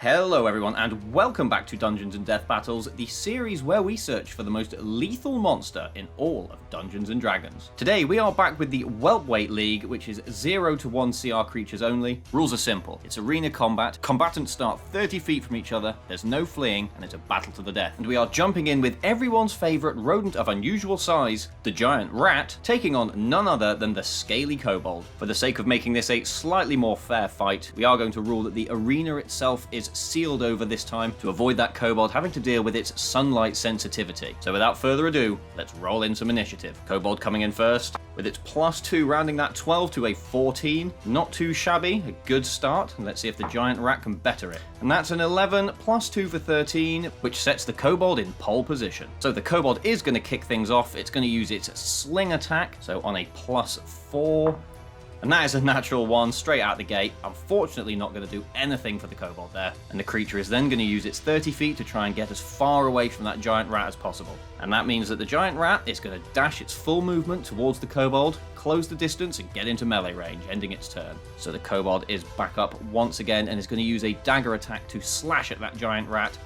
Hello everyone and welcome back to Dungeons & Death Battles, the series where we search for the most lethal monster in all of Dungeons & Dragons. Today we are back with the Whelpweight League, which is 0 to 1 CR creatures only. Rules are simple. It's arena combat, combatants start 30 feet from each other, there's no fleeing, and it's a battle to the death. And we are jumping in with everyone's favourite rodent of unusual size, the giant rat, taking on none other than the scaly kobold. For the sake of making this a slightly more fair fight, we are going to rule that the arena itself is sealed over this time to avoid that kobold having to deal with its sunlight sensitivity. So without further ado, let's roll in some initiative. Kobold coming in first, with its +2 rounding that 12 to a 14. Not too shabby, a good start. And let's see if the giant rat can better it. And that's an 11, +2 for 13, which sets the kobold in pole position. So the kobold is going to kick things off. It's going to use its sling attack, so on a +4. And that is a natural 1 straight out the gate. Unfortunately not going to do anything for the kobold there. And the creature is then going to use its 30 feet to try and get as far away from that giant rat as possible. And that means that the giant rat is going to dash its full movement towards the kobold, close the distance and get into melee range, ending its turn. So the kobold is back up once again and is going to use a dagger attack to slash at that giant rat.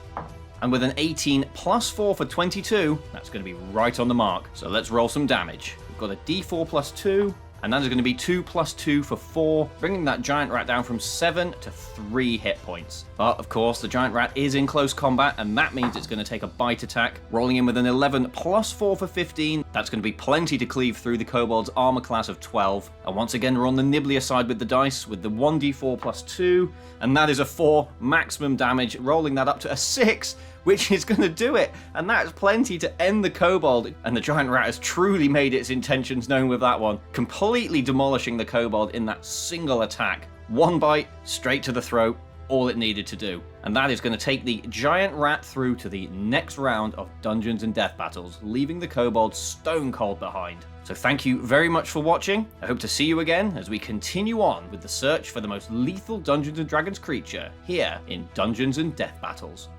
And with an 18 +4 for 22, that's going to be right on the mark. So let's roll some damage. We've got a D4 +2. And that is going to be 2 +2 for 4, bringing that giant rat down from 7 to 3 hit points. But, of course, the giant rat is in close combat, and that means it's going to take a bite attack, rolling in with an 11 +4 for 15. That's going to be plenty to cleave through the kobold's armor class of 12. And once again, we're on the nibblier side with the dice, with the 1d4 +2, and that is a 4 maximum damage, rolling that up to a 6, which is going to do it. And that's plenty to end the kobold. And the giant rat has truly made its intentions known with that one, completely demolishing the kobold in that single attack. One bite, straight to the throat, all it needed to do. And that is going to take the giant rat through to the next round of Dungeons & Death Battles, leaving the kobold stone cold behind. So thank you very much for watching. I hope to see you again as we continue on with the search for the most lethal Dungeons & Dragons creature here in Dungeons & Death Battles.